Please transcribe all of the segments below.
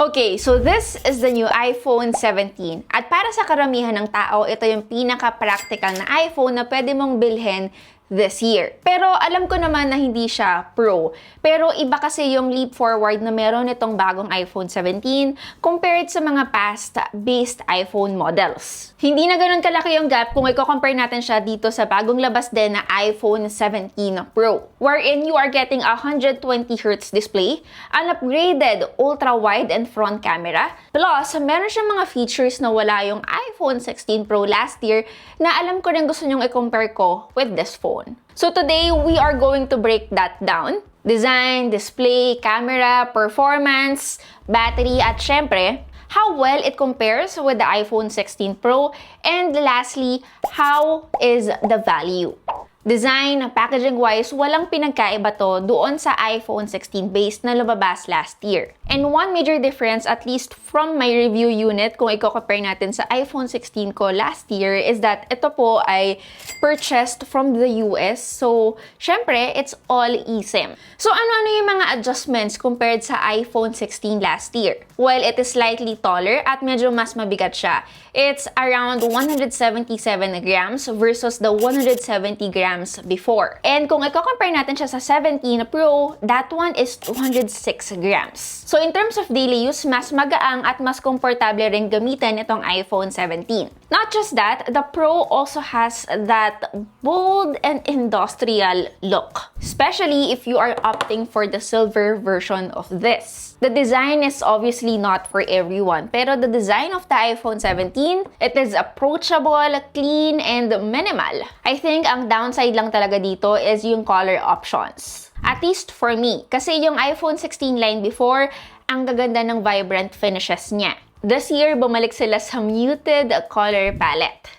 Okay, so this is the new iPhone 17. At para sa karamihan ng tao, ito yung pinaka-practical na iPhone na pwede mong bilhin this year. Pero alam ko naman na hindi siya Pro. Pero iba kasi yung leap forward na meron itong bagong iPhone 17 compared sa mga past-based iPhone models. Hindi na ganun kalaki yung gap kung i-compare natin siya dito sa bagong labas din na iPhone 17 Pro, wherein you are getting a 120Hz display, an upgraded ultra-wide and front camera, plus meron siyang mga features na wala yung iPhone 16 Pro last year na alam ko rin gusto nyong i-compare ko with this phone. So today, we are going to break that down. Design, display, camera, performance, battery, at syempre, how well it compares with the iPhone 16 Pro. And lastly, how is the value? Design, packaging-wise, walang pinagkaiba to doon sa iPhone 16 base na lumabas last year. And one major difference, at least from my review unit, kung i-compare natin sa iPhone 16 ko last year, is that ito po ay purchased from the US. So, syempre, it's all eSIM. So, ano-ano yung mga adjustments compared sa iPhone 16 last year? Well, it is slightly taller at medyo mas mabigat siya. It's around 177 grams versus the 170 grams before. And kung i-compare natin siya sa 17 Pro, that one is 206 grams. So in terms of daily use, mas magaang at mas komportable rin gamitin itong iPhone 17. Not just that, the Pro also has that bold and industrial look, especially if you are opting for the silver version of this. The design is obviously not for everyone, pero the design of the iPhone 17, it is approachable, clean, and minimal. I think ang downside lang talaga dito is yung color options. At least for me, kasi yung iPhone 16 line before, ang gaganda ng vibrant finishes niya. This year, bumalik sila sa muted color palette.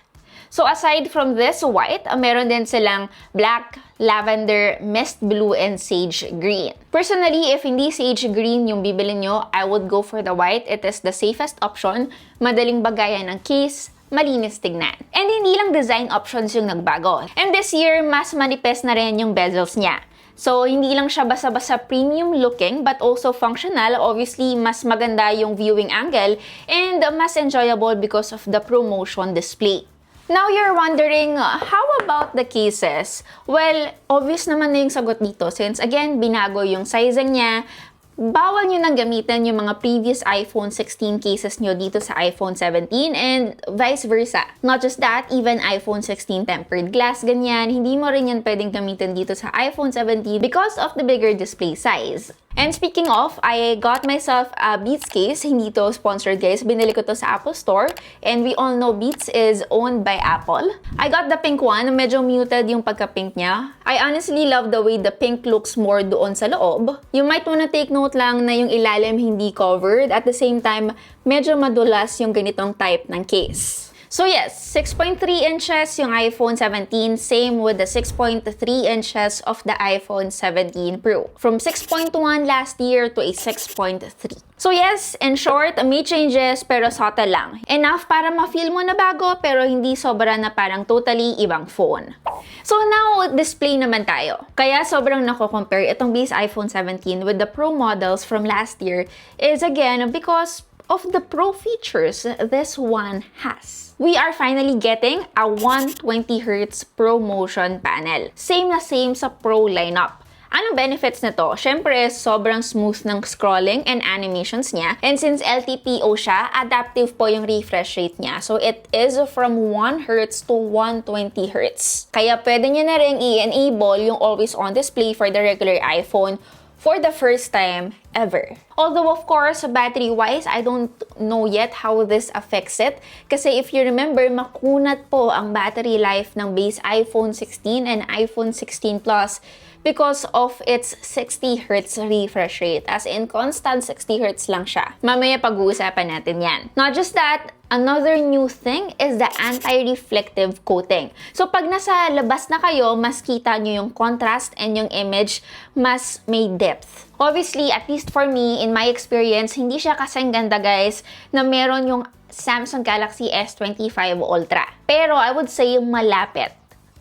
So aside from this white, meron din silang black, lavender, mist blue, and sage green. Personally, if hindi sage green yung bibili nyo, I would go for the white. It is the safest option, madaling bagayan ng case, malinis tignan. And hindi lang design options yung nagbago. And this year, mas manipes na rin yung bezels niya. So, hindi lang siya basa-basa premium looking but also functional. Obviously, mas maganda yung viewing angle and mas enjoyable because of the ProMotion display. Now, you're wondering, how about the cases? Well, obvious naman na yung sagot dito since, again, binago yung sizing niya. Bawal nyo nang gamitin yung mga previous iPhone 16 cases nyo dito sa iPhone 17 and vice versa. Not just that, even iPhone 16 tempered glass, ganyan, hindi mo rin yan pwedeng gamitin dito sa iPhone 17 because of the bigger display size. And speaking of, I got myself a Beats case. Hindi to sponsored, guys. Binili ko to sa Apple Store. And we all know Beats is owned by Apple. I got the pink one. Medyo muted yung pagka-pink niya. I honestly love the way the pink looks more doon sa loob. You might wanna take note lang na yung ilalim hindi covered. At the same time, medyo madulas yung ganitong type ng case. So yes, 6.3 inches yung iPhone 17, same with the 6.3 inches of the iPhone 17 Pro. From 6.1 last year to a 6.3. So yes, in short, may changes pero subtle lang. Enough para ma-feel mo na bago pero hindi sobra na parang totally ibang phone. So now, display naman tayo. Kaya sobrang nako-compare itong base iPhone 17 with the Pro models from last year is again because of the Pro features this one has. We are finally getting a 120Hz ProMotion panel. Same na same sa Pro lineup. Anong benefits nito? Syempre, sobrang smooth ng scrolling and animations niya. And since LTPO siya, adaptive po yung refresh rate niya. So it is from 1Hz to 120Hz. Kaya pwede niya na rin i-enable yung always on display for the regular iPhone for the first time ever. Although, of course, battery-wise, I don't know yet how this affects it. Kasi if you remember, makunat po ang battery life ng base iPhone 16 and iPhone 16 Plus because of its 60Hz refresh rate. As in, constant 60Hz lang siya. Mamaya pag-uusapan natin yan. Not just that, another new thing is the anti-reflective coating. So, pag nasa labas na kayo, mas kita nyo yung contrast and yung image, mas may depth. Obviously, at least for me, in my experience, hindi siya kasing ganda, guys, na meron yung Samsung Galaxy S25 Ultra. Pero, I would say malapit.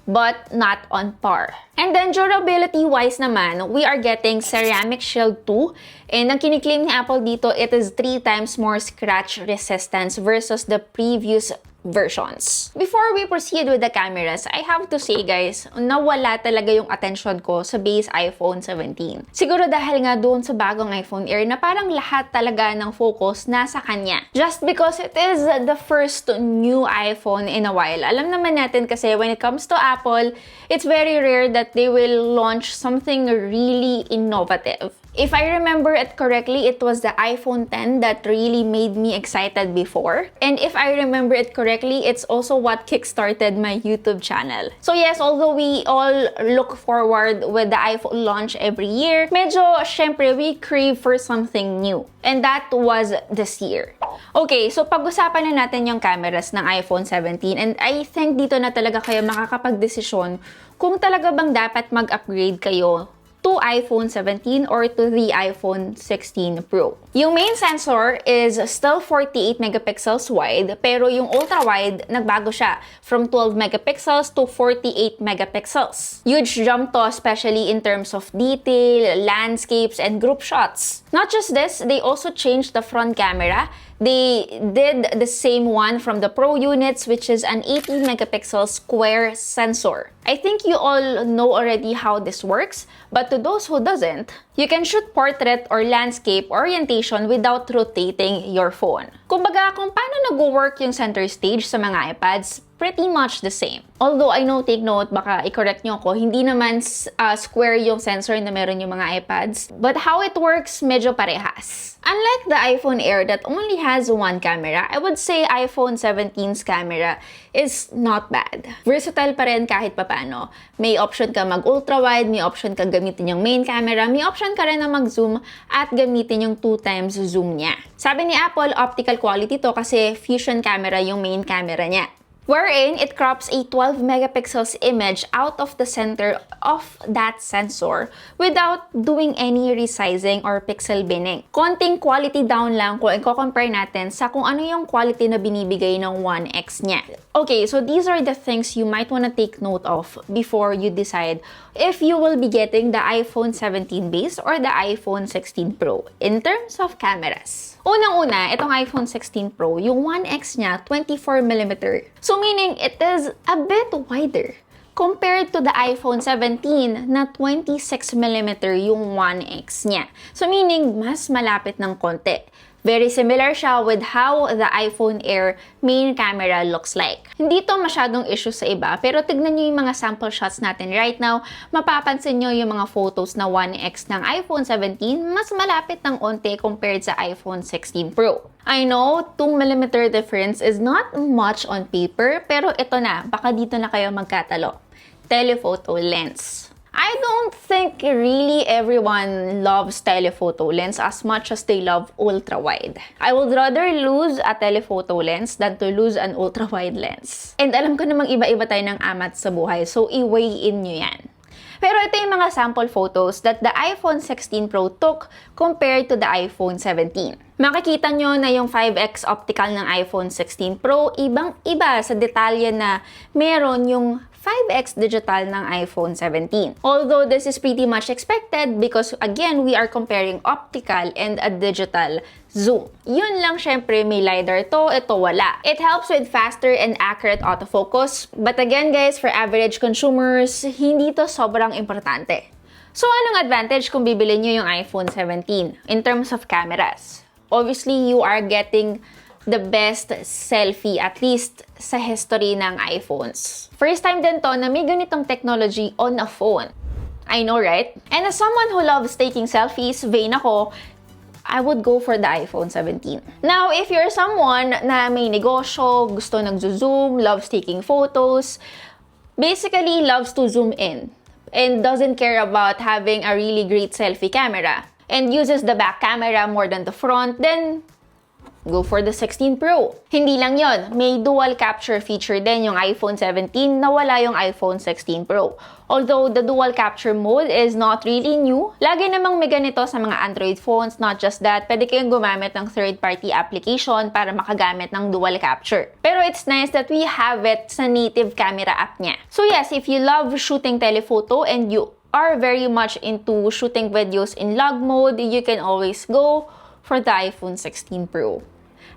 but not on par. And then durability-wise naman, we are getting ceramic shield 2. And ang kiniklaim ni Apple dito, it is 3 times more scratch resistance versus the previous versions. Before we proceed with the cameras, I have to say guys, nawala talaga yung attention ko sa base iPhone 17. Siguro dahil nga doon sa bagong iPhone Air na parang lahat talaga ng focus nasa kanya. Just because it is the first new iPhone in a while. Alam naman natin kasi when it comes to Apple, it's very rare that they will launch something really innovative. If I remember it correctly, it was the iPhone X that really made me excited before. And if I remember it correctly, it's also what kickstarted my YouTube channel. So yes, although we all look forward with the iPhone launch every year, medyo syempre we crave for something new. And that was this year. Okay, so pag-usapan na natin yung cameras ng iPhone 17 and I think dito na talaga kayo makakapag-desisyon kung talaga bang dapat mag-upgrade kayo to iPhone 17 or to the iPhone 16 Pro. Yung main sensor is still 48 megapixels wide, pero yung ultra-wide, nagbago siya from 12 megapixels to 48 megapixels. Huge jump to, especially in terms of detail, landscapes, and group shots. Not just this, they also changed the front camera. They did the same one from the Pro units, which is an 18 megapixel square sensor. I think you all know already how this works, but to those who doesn't, you can shoot portrait or landscape orientation without rotating your phone. Kumbaga, kung paano nag-work yung center stage sa mga iPads, pretty much the same. Although, I know, take note, baka i-correct nyo ako, hindi naman square yung sensor na meron yung mga iPads. But how it works, medyo parehas. Unlike the iPhone Air that only has one camera, I would say iPhone 17's camera is not bad. Versatile pa rin kahit papano. May option ka mag-ultra-wide, may option ka gamitin yung main camera, may option ka rin na mag-zoom at gamitin yung 2 times zoom niya. Sabi ni Apple, optical quality to kasi fusion camera yung main camera niya, wherein it crops a 12 megapixels image out of the center of that sensor without doing any resizing or pixel binning. Konting quality down lang kung i-compare natin sa kung ano yung quality na binibigay ng 1X niya. Okay, so these are the things you might want to take note of before you decide if you will be getting the iPhone 17 base or the iPhone 16 Pro in terms of cameras. Unang-una, itong iPhone 16 Pro, yung 1X niya, 24mm. So meaning, it is a bit wider compared to the iPhone 17 na 26mm yung 1X niya. So meaning, mas malapit ng konti. Very similar siya with how the iPhone Air main camera looks like. Hindi to masyadong issue sa iba, pero tignan nyo yung mga sample shots natin right now, mapapansin nyo yung mga photos na 1X ng iPhone 17, mas malapit ng onte compared sa iPhone 16 Pro. I know, 2mm difference is not much on paper, pero ito na, baka dito na kayo magkatalo. Telephoto lens. I don't think really everyone loves telephoto lens as much as they love ultra-wide. I would rather lose a telephoto lens than to lose an ultra-wide lens. And alam ko namang iba-iba tayo ng amat sa buhay, so i-weigh in nyo yan. Pero ito yung mga sample photos that the iPhone 16 Pro took compared to the iPhone 17. Makikita nyo na yung 5x optical ng iPhone 16 Pro, ibang-iba sa detalye na meron yung 5x digital ng iPhone 17. Although this is pretty much expected because again, we are comparing optical and a digital zoom. Yun lang syempre may LiDAR to, ito wala. It helps with faster and accurate autofocus. But again guys, for average consumers, hindi to sobrang importante. So anong advantage kung bibili nyo yung iPhone 17 in terms of cameras? Obviously, you are getting the best selfie, at least sa history ng iPhones. First time din to na may ganitong technology on a phone. I know, right? And as someone who loves taking selfies, vain ako, I would go for the iPhone 17. Now, if you're someone na may negosyo, gusto nagzo-zoom, loves taking photos, basically loves to zoom in, and doesn't care about having a really great selfie camera, and uses the back camera more than the front, then go for the 16 Pro. Hindi lang yon, may dual capture feature din yung iPhone 17 na wala yung iPhone 16 Pro. Although the dual capture mode is not really new, lagi namang may ganito sa mga Android phones. Not just that, pwede kayong gumamit ng third-party application para makagamit ng dual capture. Pero it's nice that we have it sa native camera app niya. So yes, if you love shooting telephoto and you are very much into shooting videos in log mode, you can always go for the iPhone 16 Pro.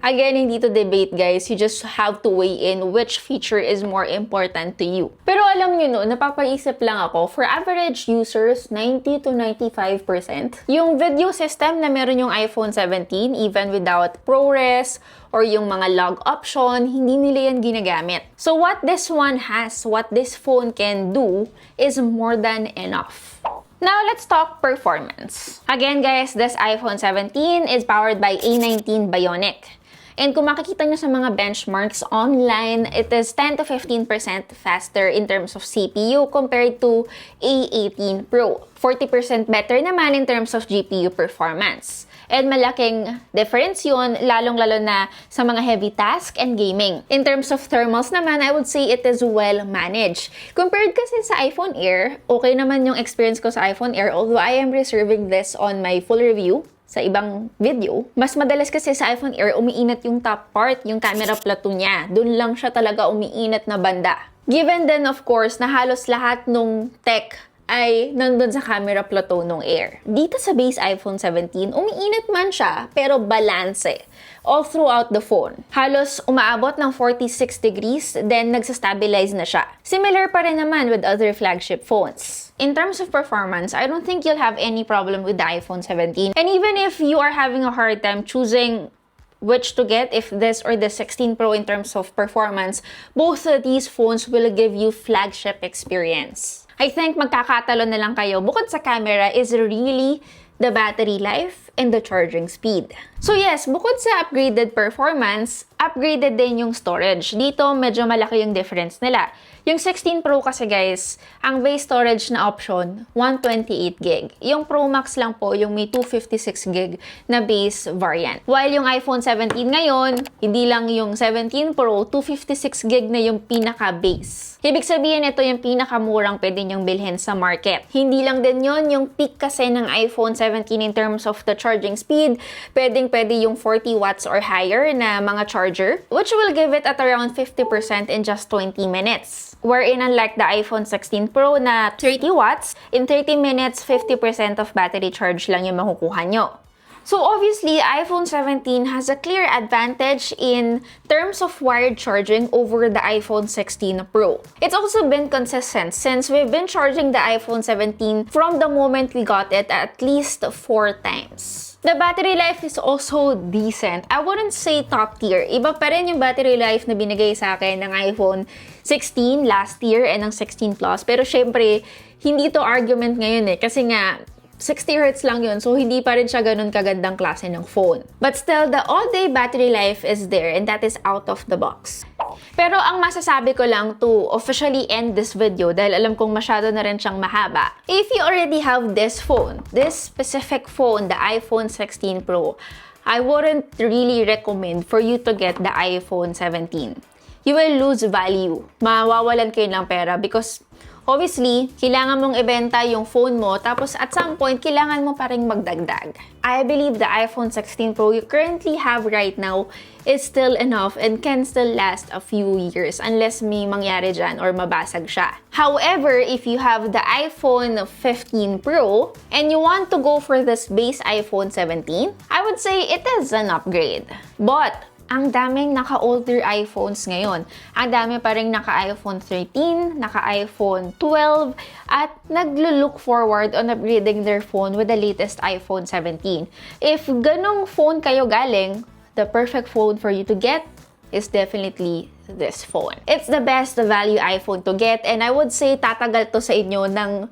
Again, hindi to debate guys, you just have to weigh in which feature is more important to you. Pero alam nyo no, napapaisip lang ako, for average users, 90 to 95%, yung video system na meron yung iPhone 17, even without ProRes or yung mga log option, hindi nila yan ginagamit. So what this one has, what this phone can do, is more than enough. Now, let's talk performance. Again guys, this iPhone 17 is powered by A19 Bionic. And kung makikita nyo sa mga benchmarks online, it is 10 to 15% faster in terms of CPU compared to A18 Pro. 40% better naman in terms of GPU performance. And malaking difference yun, lalong-lalo na sa mga heavy task and gaming. In terms of thermals naman, I would say it is well managed. Compared kasi sa iPhone Air, okay naman yung experience ko sa iPhone Air, although I am reserving this on my full review sa ibang video. Mas madalas kasi sa iPhone Air, umiinat yung top part, yung camera plateau niya. Doon lang siya talaga umiinat na banda. Given then, of course, na halos lahat nung tech ay nandun sa camera plateau nung Air. Dito sa base iPhone 17, umiinat man siya, pero balanse all throughout the phone. Halos umaabot ng 46 degrees, then nagsastabilize na siya. Similar pa rin naman with other flagship phones. In terms of performance, I don't think you'll have any problem with the iPhone 17. And even if you are having a hard time choosing which to get, if this or the 16 Pro in terms of performance, both of these phones will give you flagship experience. I think magkakatalo na lang kayo, bukod sa camera, is really the battery life and the charging speed. So yes, bukod sa upgraded performance, upgraded din yung storage. Dito, medyo malaki yung difference nila. Yung 16 Pro kasi guys, ang base storage na option, 128GB. Yung Pro Max lang po, yung may 256GB na base variant. While yung iPhone 17 ngayon, hindi lang yung 17 Pro, 256GB na yung pinaka-base. Ibig sabihin, ito yung pinakamurang pwede nyong bilhin sa market. Hindi lang din yon, yung peak kasi ng iPhone 17 in terms of the charging speed, pwede yung 40 watts or higher na mga charger, which will give it at around 50% in just 20 minutes. Wherein unlike the iPhone 16 Pro na 30 watts, in 30 minutes, 50% of battery charge lang yung makukuha nyo. So obviously, iPhone 17 has a clear advantage in terms of wired charging over the iPhone 16 Pro. It's also been consistent since we've been charging the iPhone 17 from the moment we got it at least 4 times. The battery life is also decent. I wouldn't say top tier. Iba pa rin yung battery life na binigay sa akin ng iPhone 16 last year and ng 16 Plus. Pero syempre, hindi to argument ngayon kasi nga, 60Hz lang yun, so hindi pa rin siya ganun kagandang klase ng phone. But still, the all-day battery life is there and that is out of the box. Pero ang masasabi ko lang to officially end this video, dahil alam kong masyado na rin siyang mahaba, if you already have this phone, this specific phone, the iPhone 16 Pro, I wouldn't really recommend for you to get the iPhone 17. You will lose value. Mawawalan kayo ng pera because obviously, kailangan mong ibenta yung phone mo, tapos at some point, kailangan mo pa rin magdagdag. I believe the iPhone 16 Pro you currently have right now is still enough and can still last a few years unless may mangyari dyan or mabasag siya. However, if you have the iPhone 15 Pro and you want to go for this base iPhone 17, I would say it is an upgrade. But ang daming naka-older iPhones ngayon. Ang dami pa rin naka-iPhone 13, naka-iPhone 12, at naglo-look forward on upgrading their phone with the latest iPhone 17. If ganong phone kayo galing, the perfect phone for you to get is definitely this phone. It's the best value iPhone to get, and I would say tatagal to sa inyo ng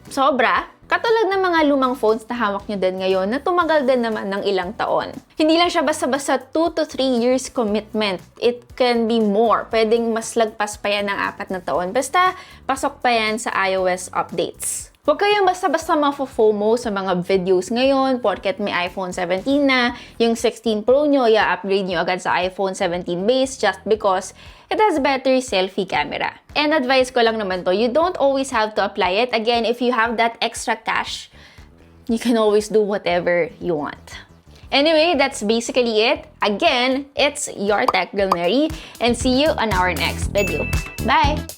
sobra. Katulad ng mga lumang phones na hawak nyo din ngayon na tumagal din naman ng ilang taon. Hindi lang siya basta-basta 2 to 3 years commitment. It can be more. Pwedeng mas lagpas pa yan ng 4 na taon. Basta pasok pa yan sa iOS updates. Huwag kayong basta-basta mafo-FOMO sa mga videos ngayon porket may iPhone 17 na, yung 16 Pro nyo, i-upgrade nyo agad sa iPhone 17 base just because it has better selfie camera. And advice ko lang naman to, you don't always have to apply it. Again, if you have that extra cash, you can always do whatever you want. Anyway, that's basically it. Again, it's your Tech Girl Mary, and see you on our next video. Bye!